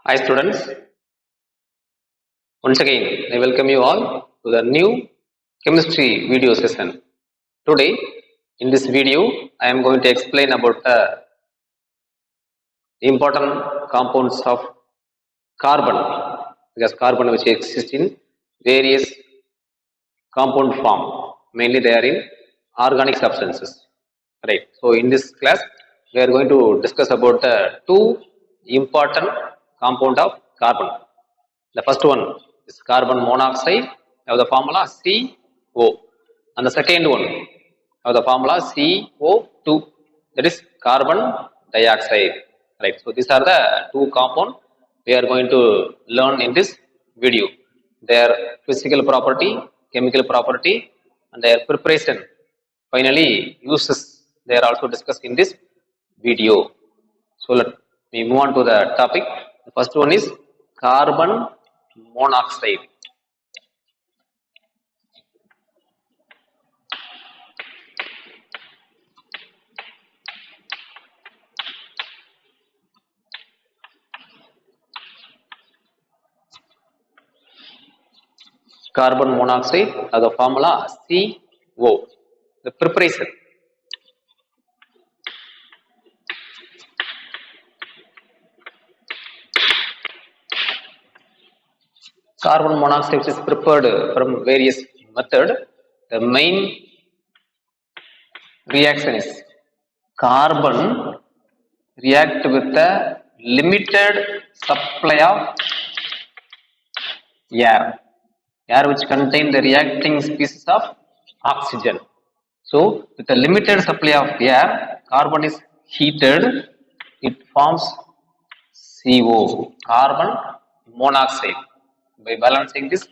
Hi students, once again I welcome you all to the new chemistry video session. Today in this video I am going to explain about the important compounds of carbon, because carbon which exists in various compound form, mainly they are in organic substances, right? So in this class we are going to discuss about the two important compound of carbon. The first one is carbon monoxide, have the formula CO, and the second one have the formula CO2, that is carbon dioxide, right? So these are the two compound we are going to learn in this video, their physical property, chemical property, and their preparation, finally uses, they are also discussed in this video. So let me move on to the topic. The first one is carbon monoxide. Carbon monoxide as the formula CO. The preparation. Carbon monoxide is prepared from various methods. The main reaction is carbon react with the limited supply of air which contain the reacting species of oxygen. So with a limited supply of air, carbon is heated, it forms CO, carbon monoxide. By balancing this,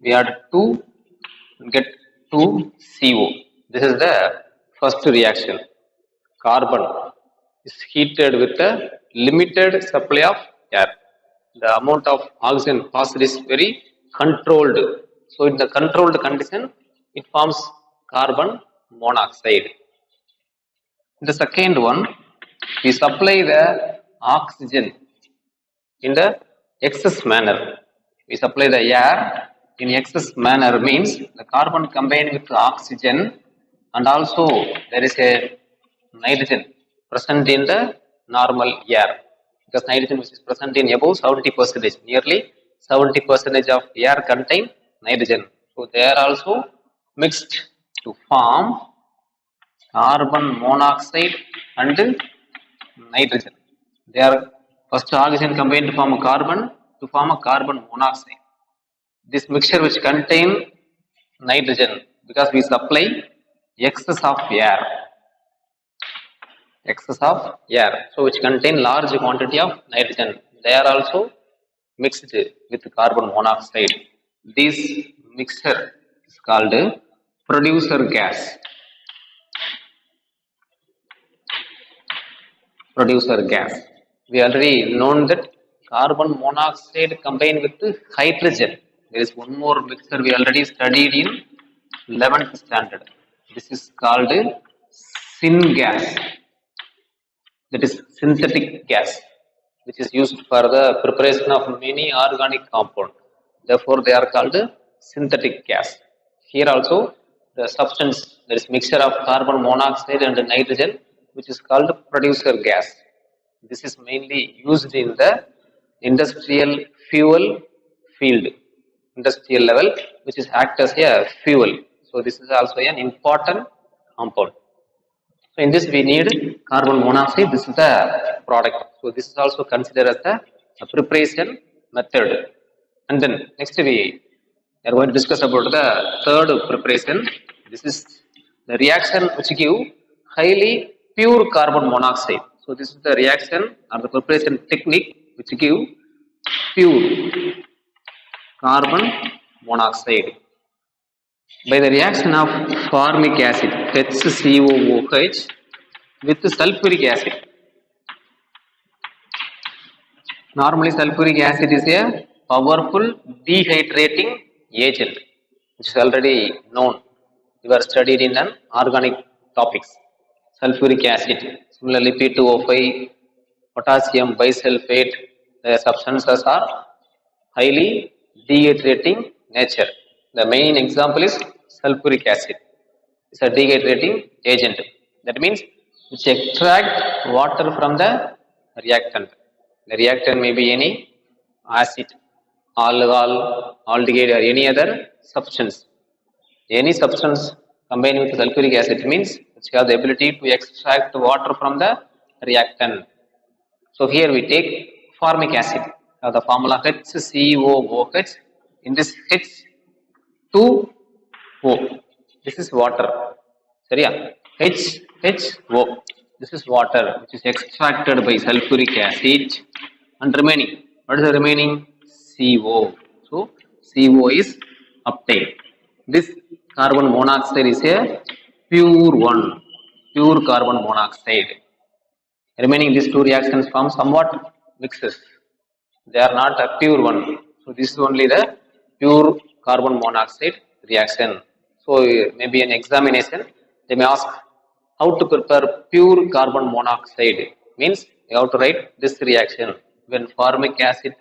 we add 2, get 2 CO. This is the first reaction. Carbon is heated with a limited supply of air. The amount of oxygen passed is very controlled. So in the controlled condition, it forms carbon monoxide. The second one, we supply the oxygen in the excess manner. We supply the air in excess manner, means the carbon combined with the oxygen, and also there is a nitrogen present in the normal air, because nitrogen which is present in above 70%, nearly 70% of air contain nitrogen. So they are also mixed to form carbon monoxide and nitrogen. They are first oxygen combined to form a carbon, to form a carbon monoxide. This mixture which contain nitrogen, because we supply excess of air, so which contain large quantity of nitrogen, they are also mixed with carbon monoxide. This mixture is called producer gas. We already known that carbon monoxide combined with hydrogen. There is one more mixture we already studied in 11th standard. This is called syngas. That is synthetic gas, which is used for the preparation of many organic compounds. Therefore, they are called synthetic gas. Here also, the substance, there is mixture of carbon monoxide and nitrogen, which is called producer gas. This is mainly used in the industrial fuel field, industrial level, which is act as a fuel. So this is also an important compound. So in this we need carbon monoxide. This is the product. So this is also considered as the preparation method. And then next we are going to discuss about the third preparation. This is the reaction which give highly pure carbon monoxide. So this is the reaction or the preparation technique which give pure carbon monoxide. By the reaction of formic acid HCOOH with sulfuric acid. Normally sulfuric acid is a powerful dehydrating agent, which is already known. You are studied in an organic topics. Sulfuric acid, similarly P2O5, potassium bisulfate, the substances are highly dehydrating nature. The main example is sulfuric acid. It's a dehydrating agent. That means which extract water from the reactant. The reactant may be any acid, alcohol, aldehyde, or any other substance. Any substance combined with sulfuric acid means which have the ability to extract water from the reactant. So here we take formic acid. Now the formula HCOOH. In this H2O. This is water. Seriya? HHO. This is water which is extracted by sulfuric acid and remaining. What is the remaining? CO. So CO is obtained. This carbon monoxide is a pure one. Pure carbon monoxide. Remaining these two reactions form somewhat mixes. They are not a pure one. So this is only the pure carbon monoxide reaction. So maybe an examination they may ask how to prepare pure carbon monoxide. Means you have to write this reaction when formic acid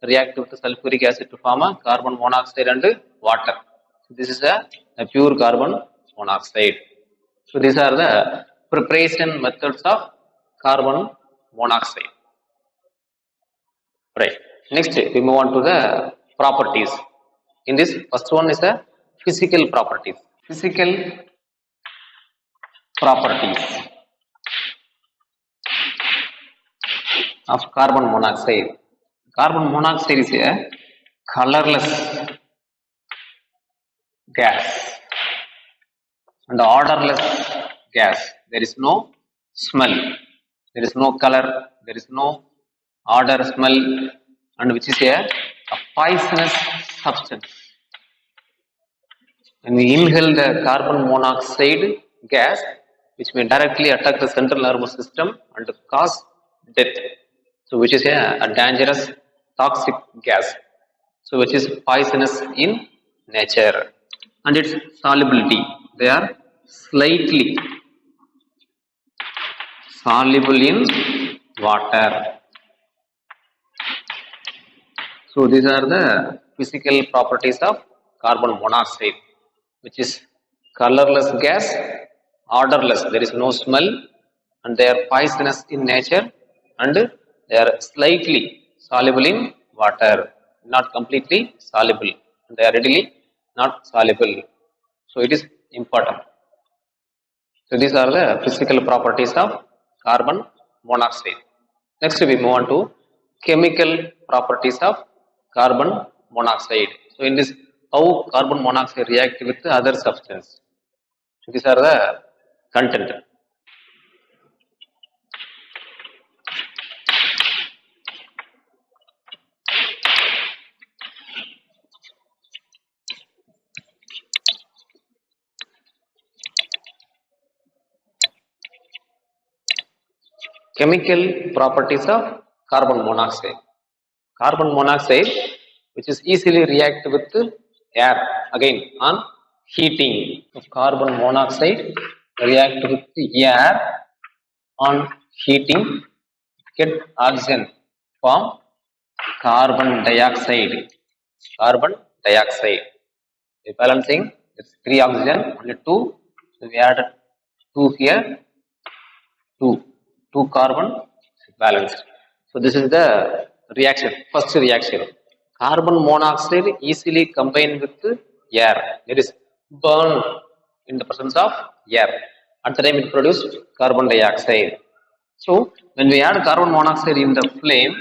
react with sulfuric acid to form a carbon monoxide and water. So this is a pure carbon monoxide. So these are the preparation methods of carbon monoxide. Right. Next, we move on to the properties. In this, first one is the physical properties. Physical properties of carbon monoxide. Carbon monoxide is a colorless gas and odorless gas. There is no smell, there is no color, there is no odor, smell, and which is a poisonous substance. When we inhale the carbon monoxide gas, which may directly attack the central nervous system and cause death. So which is a dangerous toxic gas. So which is poisonous in nature. And its solubility, they are slightly soluble in water. So these are the physical properties of carbon monoxide, which is colorless gas, odorless, there is no smell, and they are poisonous in nature, and they are slightly soluble in water, not completely soluble, and they are readily not soluble. So it is important. So these are the physical properties of carbon monoxide. Next we move on to chemical properties of carbon monoxide. So in this, how carbon monoxide react with other substance. So these are the content. Chemical properties of carbon monoxide. Carbon monoxide, which is easily react with air, again on heating. So carbon monoxide react with air on heating, get oxygen, form carbon dioxide. Carbon dioxide. The balancing, it's 3 oxygen, only 2. So we add 2 here, 2 carbon balanced. So this is the reaction, first reaction. Carbon monoxide easily combined with air. It is burned in the presence of air. At the time it produced carbon dioxide. So when we add carbon monoxide in the flame,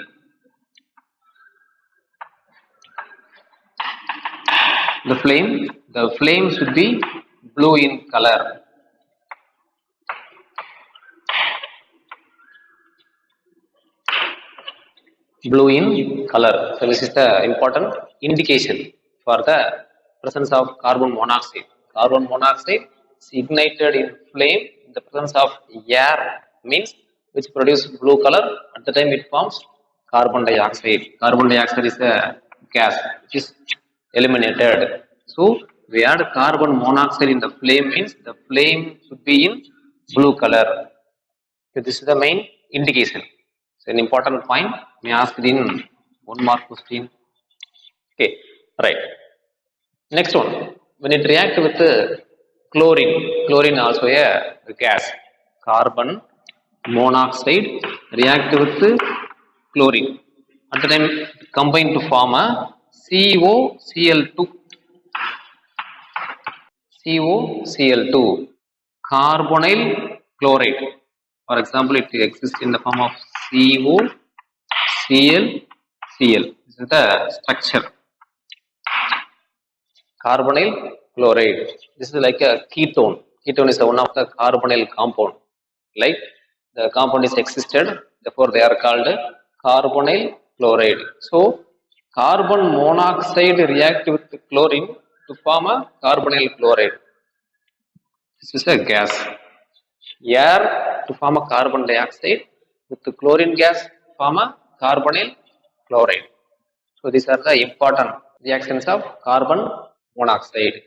the flame should be blue in color. Blue in color. So this is the important indication for the presence of carbon monoxide. Carbon monoxide is ignited in flame in the presence of air, means which produce blue color. At the time it forms carbon dioxide. Carbon dioxide is a gas which is eliminated. So we add carbon monoxide in the flame, means the flame should be in blue color. So this is the main indication. It's an important point. May ask it in 1 mark question. Okay, right. Next one. When it react with chlorine also a gas. Carbon monoxide react with chlorine. At the time combine to form a COCl2. COCl2. Carbonyl chloride. For example, it exists in the form of COCl, Cl. This is the structure. Carbonyl chloride. This is like a ketone. Ketone is one of the carbonyl compound. Like the compound is existed, therefore they are called carbonyl chloride. So carbon monoxide react with chlorine to form a carbonyl chloride. This is a gas. Air to form a carbon dioxide with the chlorine gas form a carbonyl chloride. So these are the important reactions of carbon monoxide.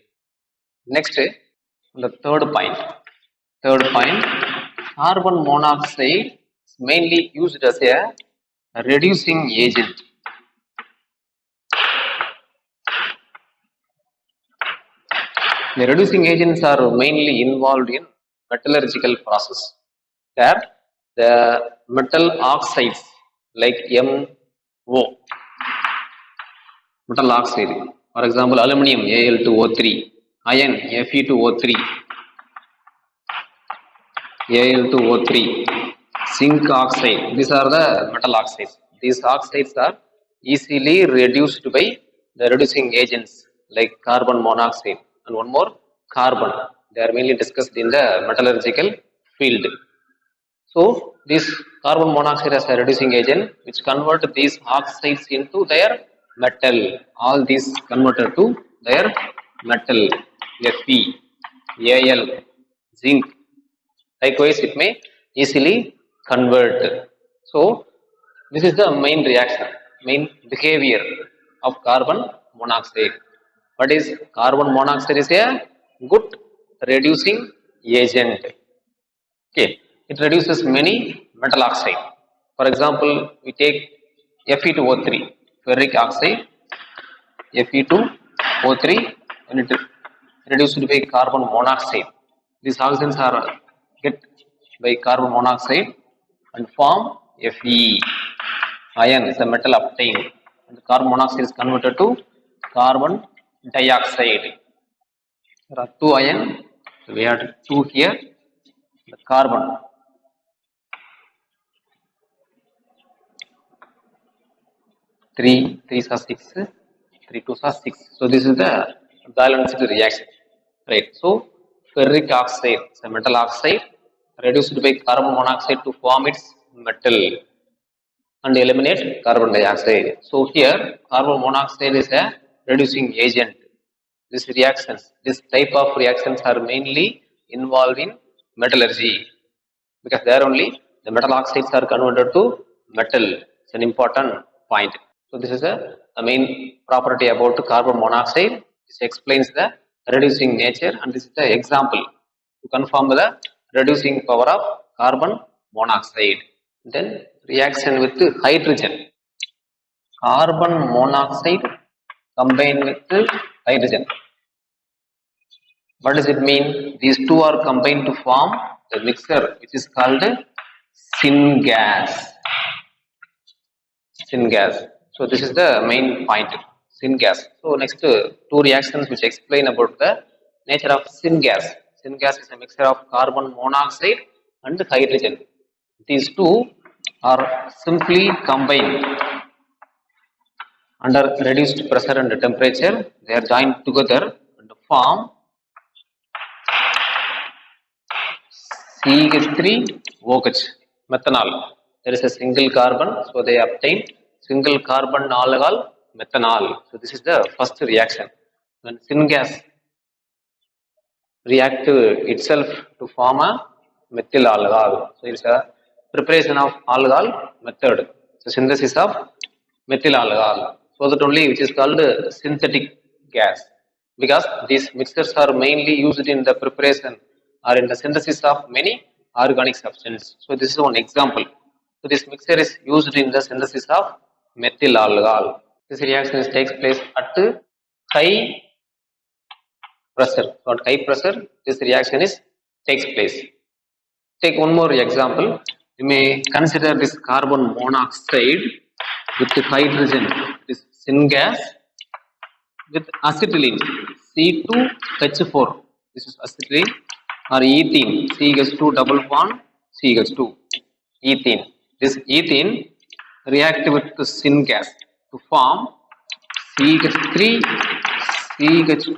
Next, the third point. Carbon monoxide is mainly used as a reducing agent. The reducing agents are mainly involved in metallurgical process. There, the metal oxides like MO, metal oxide, for example, aluminum Al2O3, iron Fe2O3, Al2O3, zinc oxide. These are the metal oxides. These oxides are easily reduced by the reducing agents like carbon monoxide and one more carbon. They are mainly discussed in the metallurgical field. So this carbon monoxide as a reducing agent which convert these oxides into their metal. All these converted to their metal, Fe, Al, zinc. Likewise, it may easily convert. So this is the main reaction, main behavior of carbon monoxide. What is carbon monoxide? Is a good reducing agent. Okay, it reduces many metal oxide. For example, we take Fe2O3, ferric oxide, Fe2O3, when it reduced by carbon monoxide. These oxygens are get by carbon monoxide and form Fe. Iron is a metal obtained, and the carbon monoxide is converted to carbon dioxide. There are two iron, so we have two here. The carbon. Three are 6, 3 2s are 6. So this is the balanced reaction, right? So ferric oxide is a metal oxide reduced by carbon monoxide to form its metal and eliminate carbon dioxide. So here carbon monoxide is a reducing agent. These reactions, this type of reactions are mainly involved in metallurgy because there only the metal oxides are converted to metal. It's an important point. So this is a main property about carbon monoxide. This explains the reducing nature, and this is the example to confirm the reducing power of carbon monoxide. Then reaction with hydrogen. Carbon monoxide combined with hydrogen. What does it mean? These two are combined to form the mixture which is called syngas. Syngas. So this is the main point, syngas. So next two reactions which explain about the nature of syngas. Syngas is a mixture of carbon monoxide and hydrogen. These two are simply combined under reduced pressure and temperature. They are joined together and form CH3OH, methanol. There is a single carbon, so they obtain single carbon alcohol methanol. So this is the first reaction. When syngas react itself to form a methyl alcohol. So it's a preparation of alcohol method. So synthesis of methyl alcohol. So that only which is called synthetic gas. Because these mixtures are mainly used in the preparation or in the synthesis of many organic substances. So this is one example. So this mixture is used in the synthesis of methyl alcohol. This reaction takes place at high pressure. So at high pressure, this reaction takes place. Take one more example. You may consider this carbon monoxide with hydrogen, this syngas, with acetylene, C2H4. This is acetylene, or ethene, CH2 double bond, CH2, ethene. This ethene react with the syngas to form CH3, CH2,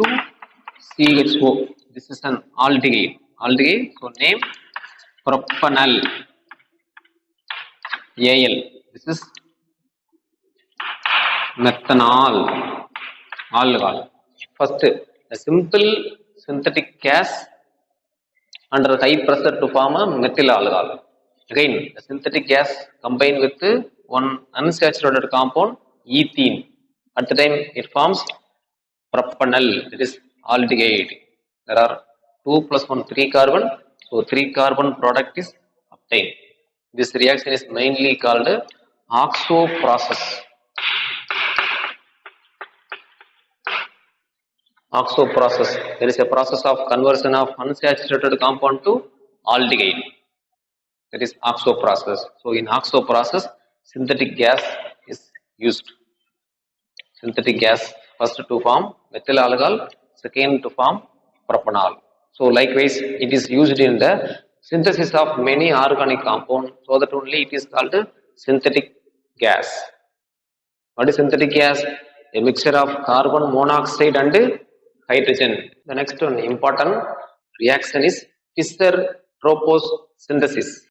CHO. This is an aldehyde. Aldehyde, so name propanol, Al. This is methanol, alcohol. First, a simple synthetic gas under high pressure to form a methyl alcohol. Again, the synthetic gas combined with one unsaturated compound, ethene. At the time, it forms propanol, that is aldehyde. There are 2 plus 1, 3 carbon. So 3 carbon product is obtained. This reaction is mainly called oxo process. Oxo process. There is a process of conversion of unsaturated compound to aldehyde. That is oxo process. So in oxo process, synthetic gas is used. Synthetic gas first to form methyl alcohol, second to form propanol. So likewise, it is used in the synthesis of many organic compounds, so that only it is called synthetic gas. What is synthetic gas? A mixture of carbon monoxide and hydrogen. The next one important reaction is Fischer-Tropsch synthesis.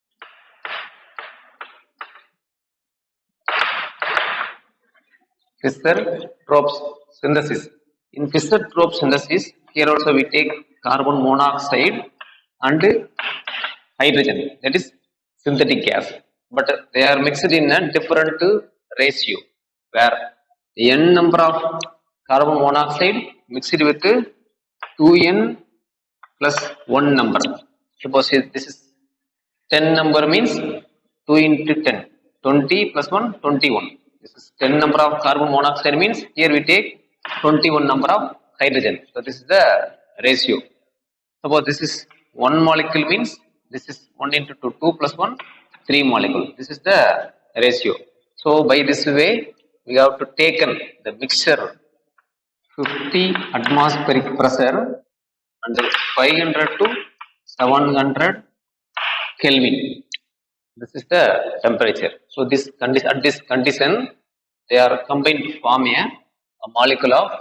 Fischer-Tropsch synthesis. In Fischer-Tropsch synthesis, here also we take carbon monoxide and hydrogen. That is synthetic gas. But they are mixed in a different ratio, where n number of carbon monoxide mixed with 2n plus 1 number. Suppose this is 10 number means 2 into 10. 20 plus 1, 21. This is 10 number of carbon monoxide means here we take 21 number of hydrogen. So this is the ratio. Suppose this is 1 molecule means this is 1 into 2, 2 plus 1, 3 molecule. This is the ratio. So by this way, we have to taken the mixture 50 atmospheric pressure and 500 to 700 Kelvin. This is the temperature. So this at this condition, they are combined to form a molecule of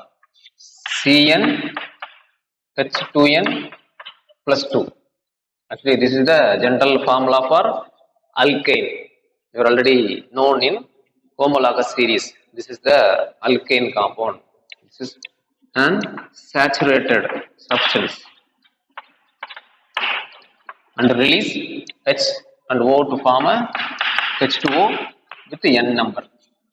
CnH2n plus 2. Actually, this is the general formula for alkane. You are already known in homologous series. This is the alkane compound. This is an saturated substance. And release H and O to form a H2O with the N number.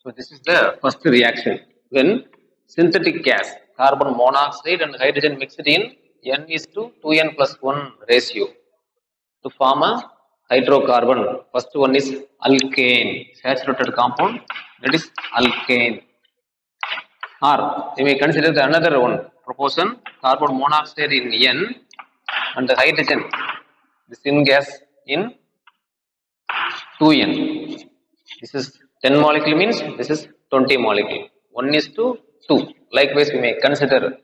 So this is the first reaction. When synthetic gas, carbon monoxide and hydrogen mixed in N is to 2N plus 1 ratio to form a hydrocarbon. First one is alkane, saturated compound, that is alkane. Or you may consider the another one proportion, carbon monoxide in N and the hydrogen, the syngas in 2N. This is 10 molecule means this is 20 molecule. 1 is to 2. Likewise, we may consider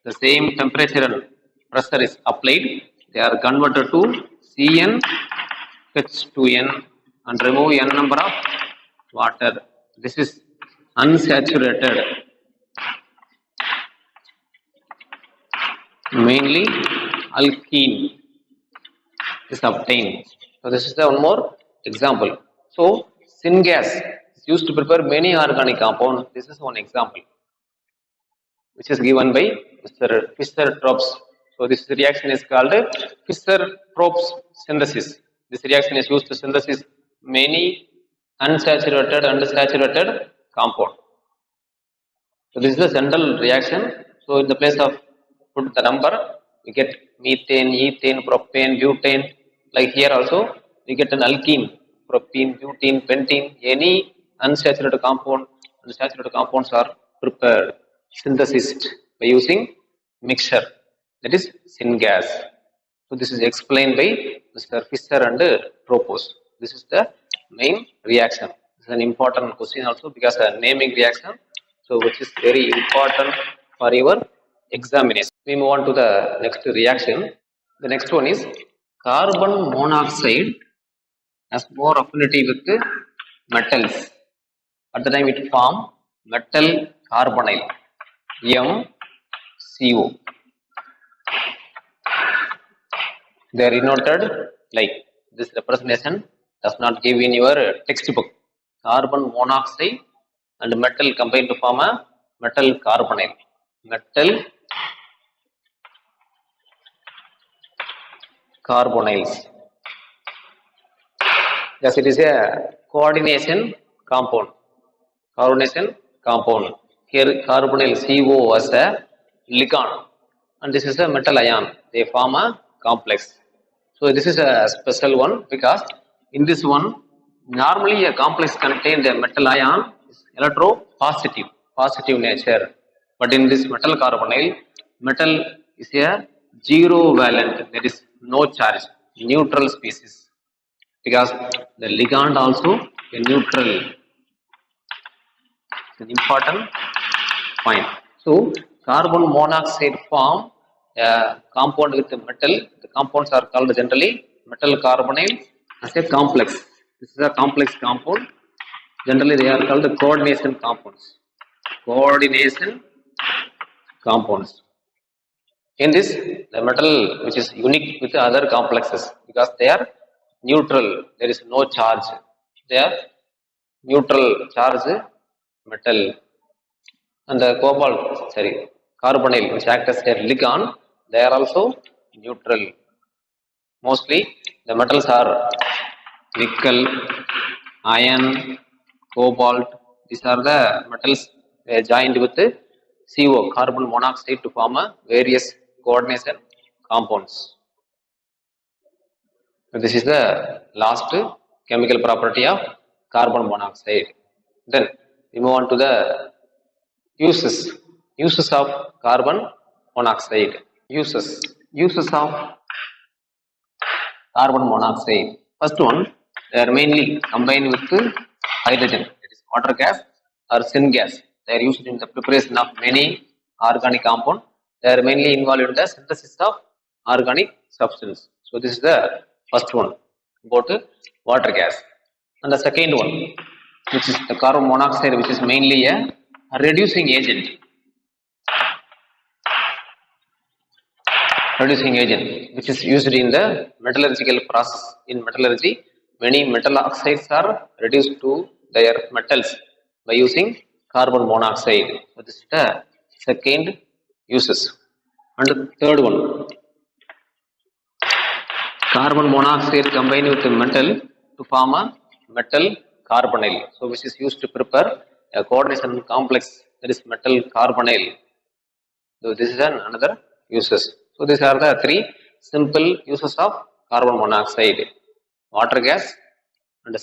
the same temperature and pressure is applied. They are converted to CnH2n and remove n number of water. This is unsaturated. Mainly alkene is obtained. So this is the one more example. So syngas is used to prepare many organic compounds. This is one example, which is given by Mr. Fischer-Tropsch. So this reaction is called Fischer-Tropsch synthesis. This reaction is used to synthesize many unsaturated and saturated compound. So this is the central reaction. So in the place of put the number, we get methane, ethane, propane, butane. Like here also, we get an alkene. propene, butene, pentene, any unsaturated compound, unsaturated compounds are prepared, synthesized by using mixture, that is syngas. So this is explained by Mr. Fisher and Tropos. This is the main reaction. This is an important question also because a naming reaction, so which is very important for your examination. We move on to the next reaction. The next one is carbon monoxide has more affinity with the metals. At the time it form metal carbonyl, MCO. They are denoted like this. Representation does not give in your textbook. Carbon monoxide and metal combined to form a metal carbonyl. Metal carbonyls. Yes, it is a coordination compound. Coordination compound. Here carbonyl CO was a ligand and this is a metal ion. They form a complex. So this is a special one because in this one normally a complex contains a metal ion is electropositive, positive nature. But in this metal carbonyl, metal is a zero valent, there is no charge, neutral species. Because the ligand also a neutral. It's an important point. So carbon monoxide form a compound with the metal. The compounds are called generally metal carbonyl as a complex. This is a complex compound. Generally they are called the coordination compounds. Coordination compounds. In this, the metal which is unique with the other complexes because they are neutral. There is no charge. They are neutral charge metal. And the carbonyl which act as a ligand, they are also neutral. Mostly the metals are nickel, iron, cobalt. These are the metals joined with the CO, carbon monoxide, to form a various coordination compounds. So this is the last chemical property of carbon monoxide. Then we move on to the uses of carbon monoxide. Uses of carbon monoxide. First one, they are mainly combined with hydrogen, that is water gas or syngas. They are used in the preparation of many organic compound. They are mainly involved in the synthesis of organic substance. So this is the first one about water gas. And the second one, which is the carbon monoxide, which is mainly a reducing agent. Reducing agent, which is used in the metallurgical process. In metallurgy, many metal oxides are reduced to their metals by using carbon monoxide. So this is the second uses. And the third one, carbon monoxide combined with the metal to form a metal carbonyl. So which is used to prepare a coordination complex, that is metal carbonyl. So this is another uses. So these are the three simple uses of carbon monoxide: water gas, and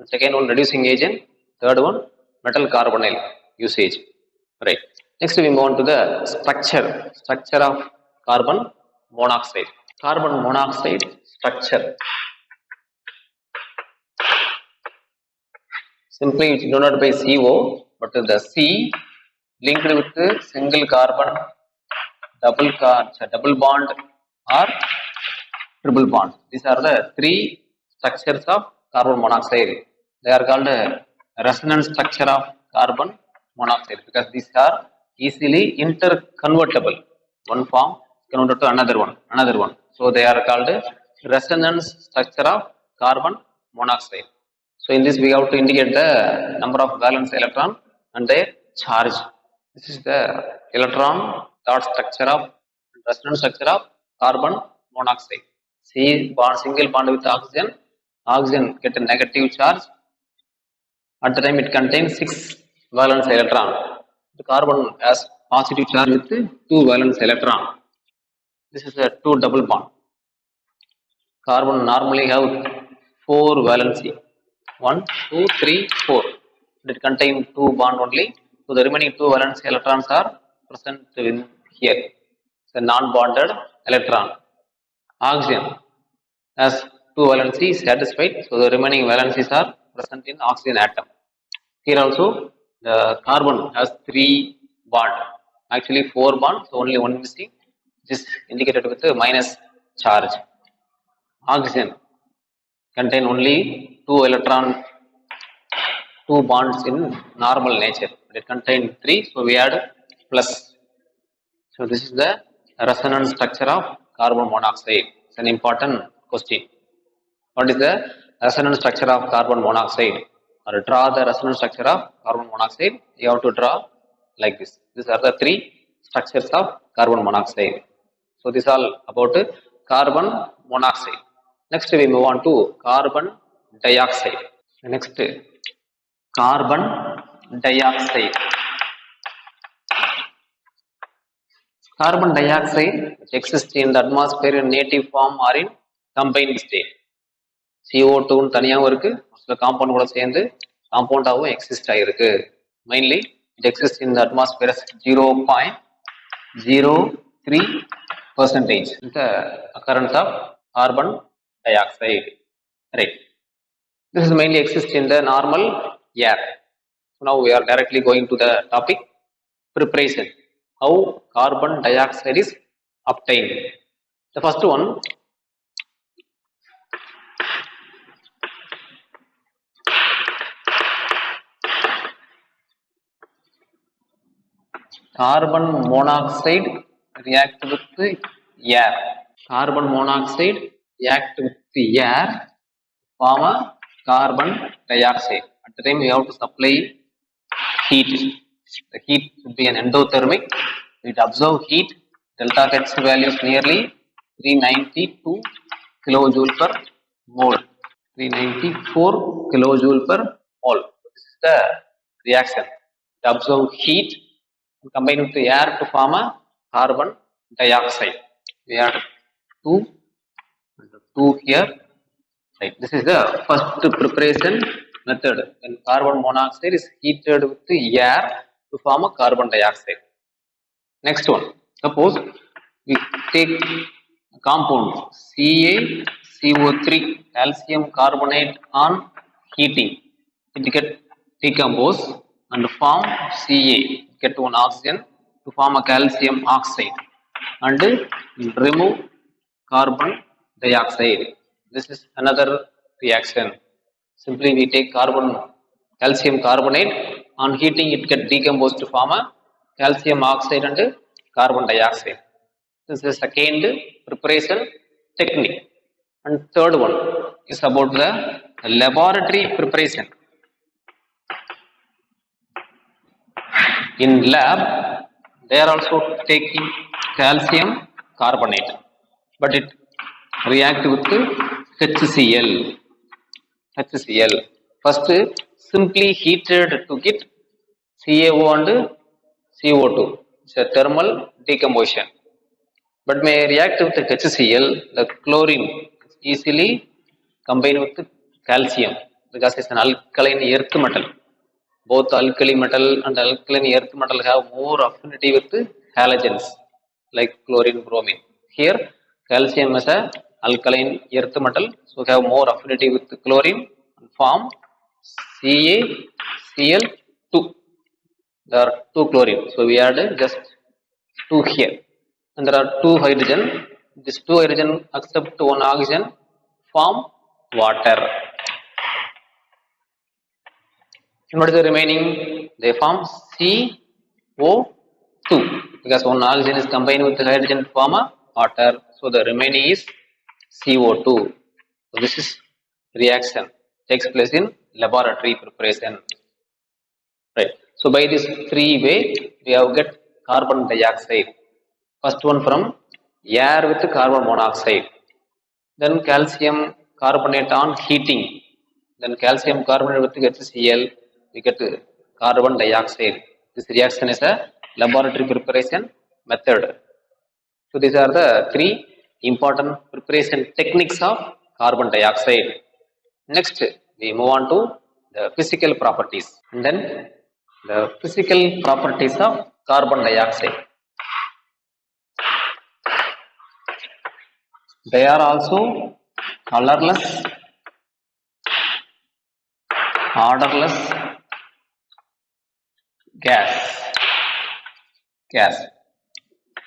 second one reducing agent, third one metal carbonyl usage. Right. Next we move on to the structure of carbon monoxide. Carbon monoxide structure. Simply it's denoted by CO, but the C linked with the single carbon, double bond or triple bond. These are the three structures of carbon monoxide. They are called resonance structure of carbon monoxide because these are easily interconvertible. One form converted to another one. So they are called resonance structure of carbon monoxide. So in this we have to indicate the number of valence electron and their charge. This is the electron dot structure of resonance structure of carbon monoxide. C bond, single bond with oxygen. Oxygen get a negative charge. At the time it contains 6 valence electron. The carbon has positive charge with 2 valence electron. This is a 2 double bond. Carbon normally have 4 valency. 1, 2, 3, 4. It contains 2 bond only. So the remaining 2 valence electrons are present in here. It's a non-bonded electron. Oxygen has 2 valency satisfied. So the remaining valencies are present in oxygen atom. Here also the carbon has 3 bond. Actually 4 bonds, so only one missing. This is indicated with a minus charge. Oxygen contain only 2 electron, 2 bonds in normal nature. It contains 3, so we add plus. So this is the resonance structure of carbon monoxide. It's an important question. What is the resonance structure of carbon monoxide? Or draw the resonance structure of carbon monoxide. You have to draw like this. These are the 3 structures of carbon monoxide. So this is all about carbon monoxide. Next we move on to carbon dioxide. Next, carbon dioxide. Carbon dioxide which exists in the atmosphere in native form or in combined state. CO2 தனியாவும் இருக்கு, சில compound கூட சேர்ந்து காம்பவுண்டாவும் exist ஆயிருக்கு. Mainly it exists in the atmosphere as 0.03%. The occurrence of carbon dioxide. Right. This is mainly exists in the normal air. So now we are directly going to the topic preparation. How carbon dioxide is obtained. The first one, carbon monoxide react with air. Carbon monoxide react with air, form a carbon dioxide. At the time we have to supply heat. The heat should be an endothermic. It absorb heat. Delta H value is nearly 392 kilojoule per mole. 394 kilojoule per mole. This is the reaction. It absorb heat and combine with the air to form a carbon dioxide. We add 2 and 2 here. Right. This is the first preparation method. When carbon monoxide is heated with the air to form a carbon dioxide. Next one. Suppose we take a compound CaCO3, calcium carbonate on heating. It get decompose and form Ca. Get one oxygen to form a calcium oxide and remove carbon dioxide. This is another reaction. Simply we take calcium carbonate, on heating it get decomposed to form a calcium oxide and carbon dioxide. This is the second preparation technique. And third one is about the laboratory preparation. In lab, they are also taking calcium carbonate, but it react with HCl. HCl. First, simply heated to get CaO and CO2. It's a thermal decomposition. But may react with the HCl, the chlorine is easily combined with the calcium because it's an alkaline earth metal. Both alkali metal and alkaline earth metal have more affinity with the halogens like chlorine, bromine. Here, calcium is a alkaline earth metal, so have more affinity with the chlorine and form CaCl2. There are 2 chlorine, so we add just 2 here. And there are 2 hydrogen. This 2 hydrogen accept 1 oxygen, form water. And what is the remaining? They form CO2 because 1 oxygen is combined with the hydrogen to form a water. So the remaining is CO2. So this is reaction takes place in laboratory preparation. Right. So by this 3 way we have get carbon dioxide. First one from air with carbon monoxide. Then calcium carbonate on heating. Then calcium carbonate with HCl. We get carbon dioxide. This reaction is a laboratory preparation method. So these are the 3 important preparation techniques of carbon dioxide. Next, we move on to the physical properties. And then the physical properties of carbon dioxide. They are also colorless, odorless gas,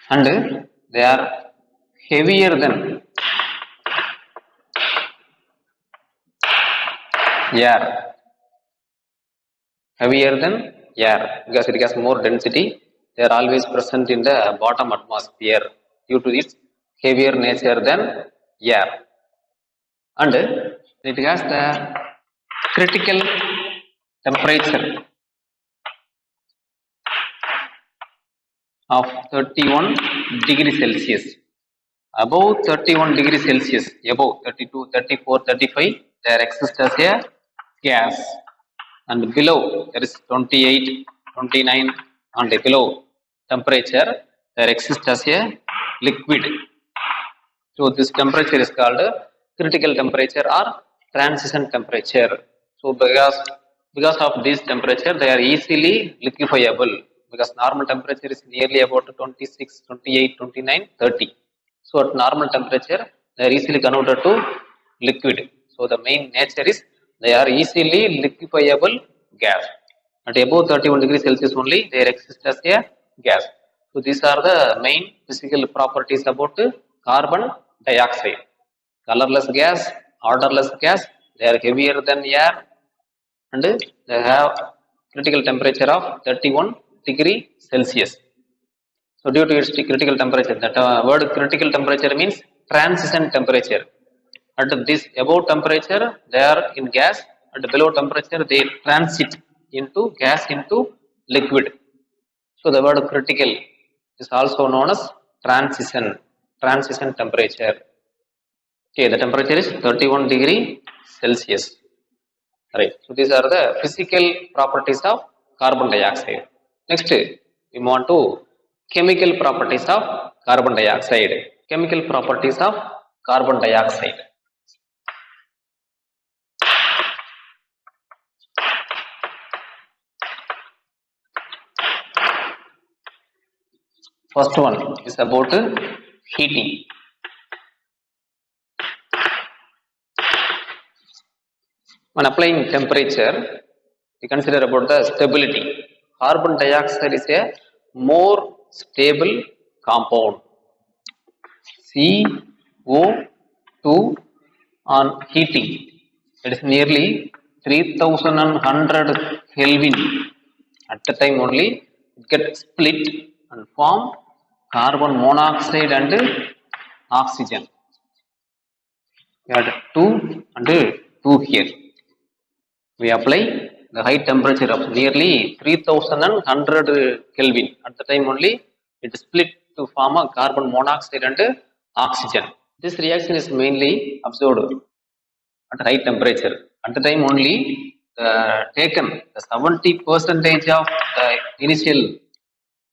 and they are heavier than air, because it has more density. They are always present in the bottom atmosphere due to its heavier nature than air, and it has the critical temperature of 31 degrees Celsius. Above 31 degrees Celsius, above 32, 34, 35, there exists as a gas, and below there is 28, 29, and below temperature there exists as a liquid. So this temperature is called critical temperature or transition temperature. So because of this temperature, they are easily liquefiable, because normal temperature is nearly about 26, 28, 29, 30. So at normal temperature, they are easily converted to liquid. So the main nature is they are easily liquefiable gas. At above 31 degrees Celsius only, they exist as a gas. So these are the main physical properties about carbon dioxide. Colorless gas, odorless gas, they are heavier than air, and they have critical temperature of 31 degree Celsius. So due to its critical temperature, that word critical temperature means transition temperature. At this above temperature, they are in gas. At below temperature, they transit into gas into liquid. So the word critical is also known as transition temperature. Okay, the temperature is 31 degree Celsius. Right. So these are the physical properties of carbon dioxide. Next, we move on to chemical properties of carbon dioxide. Chemical properties of carbon dioxide. First one is about heating. When applying temperature, we consider about the stability. Carbon dioxide is a more stable compound. CO2 on heating, it is nearly 3100 Kelvin. At the time only, it gets split and form carbon monoxide and oxygen. We had 2 and 2 here. We apply the high temperature of nearly 3100 Kelvin. At the time only, it split to form a carbon monoxide and oxygen. This reaction is mainly observed at high temperature. At the time only, taken the 70% of the initial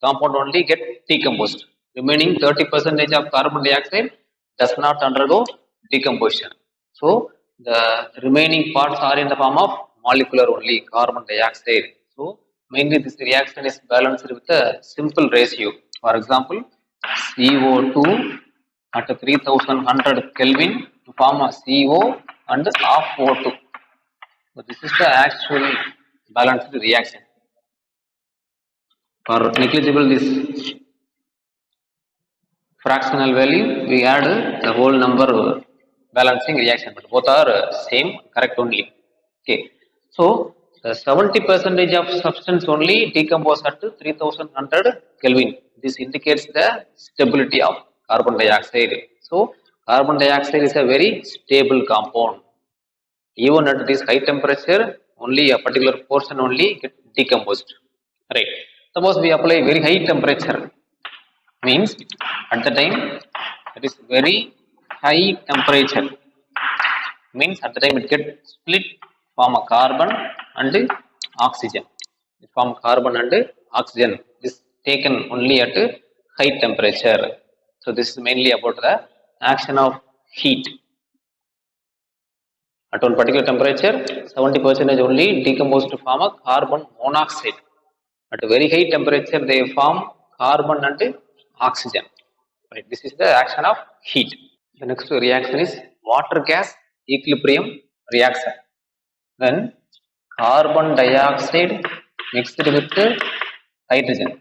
compound only get decomposed. Remaining 30% of carbon dioxide does not undergo decomposition. So the remaining parts are in the form of molecular only carbon dioxide. So mainly this reaction is balanced with a simple ratio. For example, CO2 at 3100 Kelvin to form a CO and half O2. So this is the actual balanced reaction. For negligible this fractional value, we add the whole number balancing reaction, but both are same, correct only. Okay, so the 70% of substance only decompose at 3100 Kelvin. This indicates the stability of carbon dioxide. So carbon dioxide is a very stable compound. Even at this high temperature, only a particular portion only get decomposed. Right. Suppose we apply very high temperature, means at the time it is very high temperature, means at the time it get split form a carbon and oxygen. It form carbon and oxygen. This taken only at high temperature. So this is mainly about the action of heat. At one particular temperature, 70% only decompose to form a carbon monoxide. At a very high temperature, they form carbon and oxygen. Right. This is the action of heat. The next reaction is water gas equilibrium reaction. When carbon dioxide mixed with hydrogen,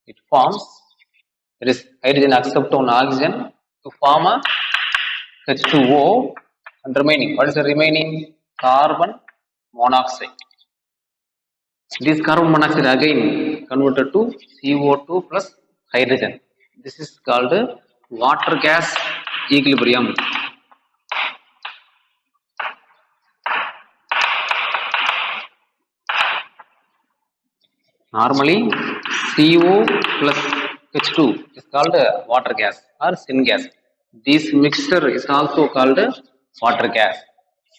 it forms, there is hydrogen accept on oxygen to form a H2O, and remaining, what is the remaining? Carbon monoxide. This carbon monoxide again converted to CO2 plus hydrogen. This is called water gas equilibrium. Normally, CO plus H2 is called water gas or syngas. This mixture is also called water gas.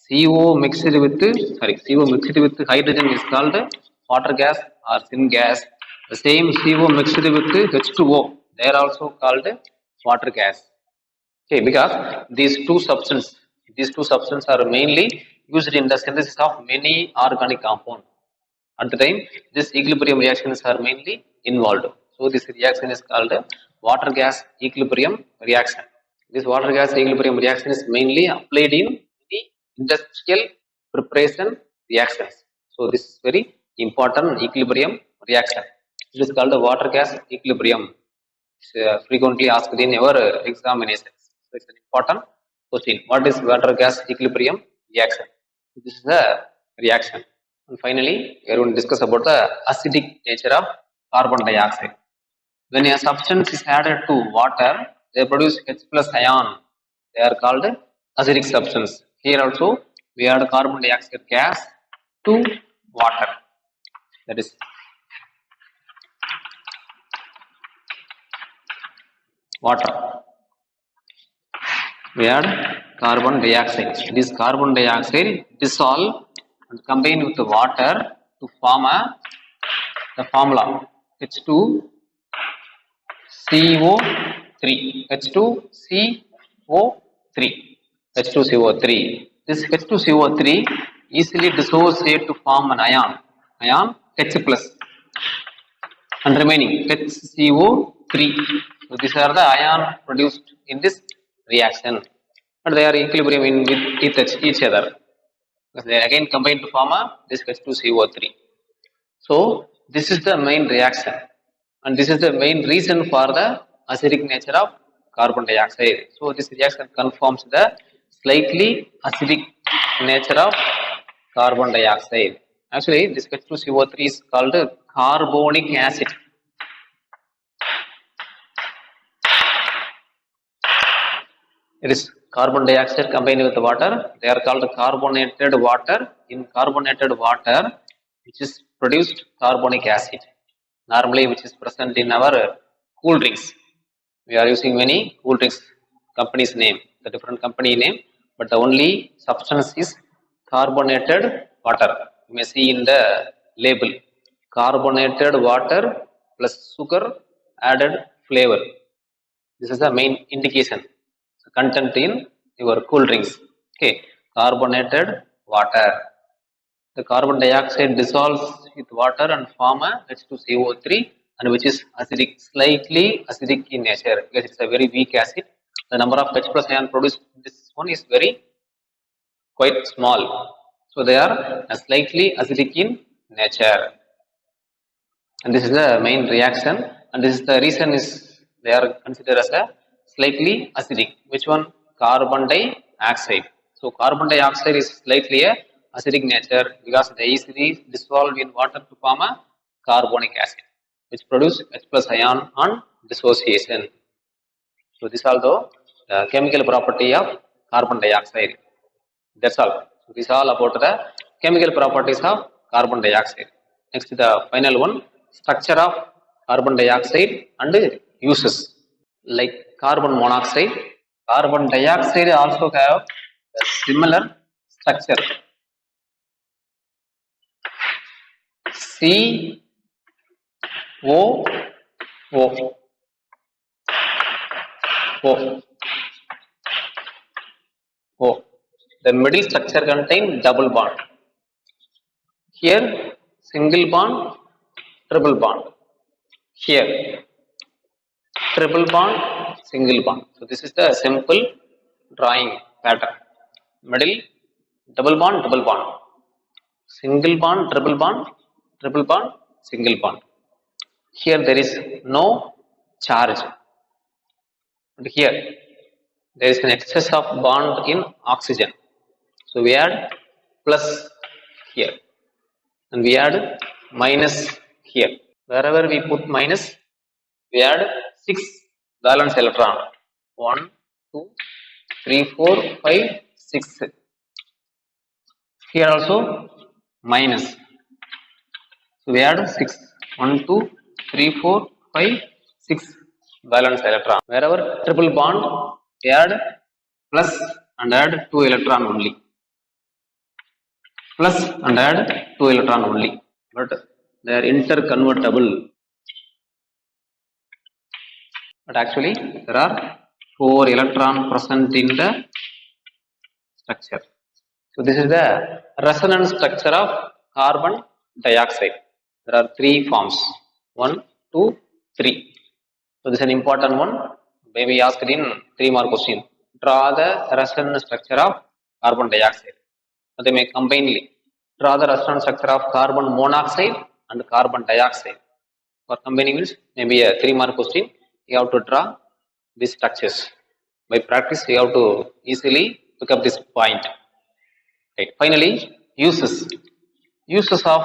CO mixed with hydrogen is called water gas or syngas. The same CO mixed with H2O, they are also called water gas. Okay, because these two substances are mainly used in the synthesis of many organic compounds. At the time, these equilibrium reactions are mainly involved. So this reaction is called water gas equilibrium reaction. This water gas equilibrium reaction is mainly applied in the industrial preparation reactions. So this is very important equilibrium reaction. It is called water gas equilibrium. It's frequently asked in our examinations. So it's an important question. What is water gas equilibrium reaction? This is the reaction. And finally, we are going to discuss about the acidic nature of carbon dioxide. When a substance is added to water, they produce H plus ion. They are called acidic substance. Here also, we add carbon dioxide gas to water. That is water. We add carbon dioxide. This carbon dioxide dissolve and combine with the water to form the formula H2CO3. H2CO3. H2CO3. This H2CO3 easily dissociate to form an ion H plus, and remaining HCO3. So these are the ion produced in this reaction, but they are equilibrium with each other. They again combine to form this H2CO3. So this is the main reaction, and this is the main reason for the acidic nature of carbon dioxide. So this reaction confirms the slightly acidic nature of carbon dioxide. Actually, this H2CO3 is called carbonic acid. It is carbon dioxide combined with water. They are called carbonated water. In carbonated water, which is produced carbonic acid, normally which is present in our cool drinks. We are using many cool drinks company's name, the different company name, but the only substance is carbonated water. You may see in the label, carbonated water plus sugar added flavor. This is the main indication, content in your cool drinks. Okay, carbonated water. The carbon dioxide dissolves with water and form a H2CO3, and which is acidic, slightly acidic in nature because it's a very weak acid. The number of H plus ion produced in this one is very quite small. So they are slightly acidic in nature. And this is the main reaction, and this is the reason is they are considered as a slightly acidic. Which one? Carbon dioxide. So carbon dioxide is slightly a acidic nature because they easily dissolve in water to form a carbonic acid, which produce H plus ion on dissociation. So this is also the chemical property of carbon dioxide. That's all. So this is all about the chemical properties of carbon dioxide. Next, the final one, structure of carbon dioxide and uses. Like carbon monoxide, carbon dioxide also have a similar structure. CO O O O. the middle structure contain double bond. Here single bond, triple bond. Here triple bond, single bond. So this is the simple drawing pattern. Middle double bond, single bond, triple bond, single bond. Here there is no charge, but here there is an excess of bond in oxygen. So we add plus here and we add minus here. Wherever we put minus, we add 6 valence electron. 1, 2, 3, 4, 5, 6. Here also minus. So we add 6. 1, 2, 3, 4, 5, 6 valence electron. Wherever triple bond, we add plus and add 2 electron only. Plus and add 2 electron only. But they are interconvertible. But actually there are 4 electrons present in the structure. So this is the resonance structure of carbon dioxide. There are 3 forms. 1, 2, 3. So this is an important one. Maybe asked in 3 more questions. Draw the resonance structure of carbon dioxide. So they may combinedly draw the resonance structure of carbon monoxide and carbon dioxide. For combining means maybe a 3 more question. You have to draw these structures. By practice, you have to easily pick up this point. Right. Finally, uses of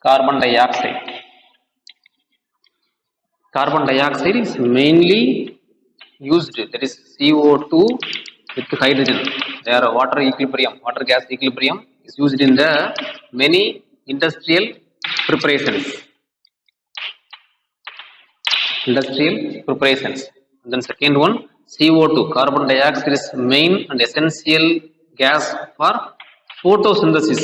carbon dioxide. Carbon dioxide is mainly used, that is CO2 with hydrogen. Their water gas equilibrium is used in the many industrial preparations. And then second one, CO2, carbon dioxide is main and essential gas for photosynthesis.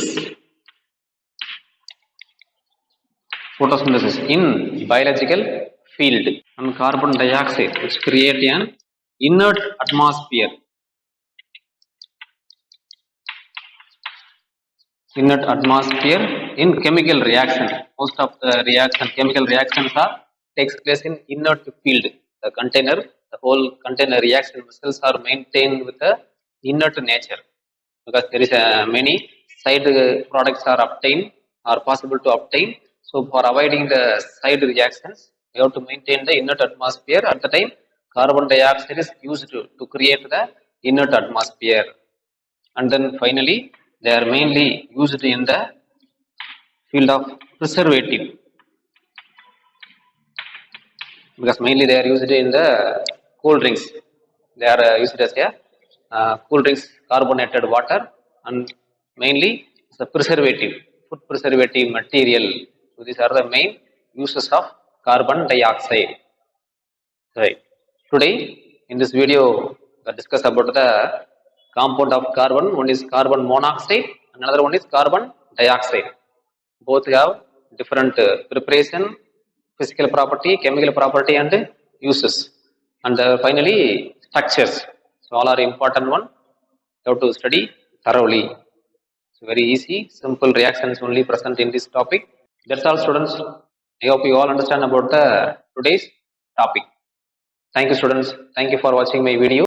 In biological field. And carbon dioxide which create an inert atmosphere. In chemical reaction. Most of the chemical reactions takes place in inert field. The whole container reaction cells are maintained with a inert nature, because there is many side products are possible to obtain. So for avoiding the side reactions, you have to maintain the inert atmosphere. At the time, carbon dioxide is used to create the inert atmosphere. And then finally, they are mainly used in the field of preservative, because mainly they are used in the cool drinks. They are used as a cool drinks carbonated water, and mainly it's a preservative, food preservative material. So these are the main uses of carbon dioxide. Right. Today in this video we discuss about the compound of carbon. One is carbon monoxide, another one is carbon dioxide. Both have different preparation, physical property, chemical property, and uses. And finally structures. So all are important one. You have to study thoroughly. It's very easy, simple reactions only present in this topic. That's all, students. I hope you all understand about the today's topic. Thank you, students. Thank you for watching my video.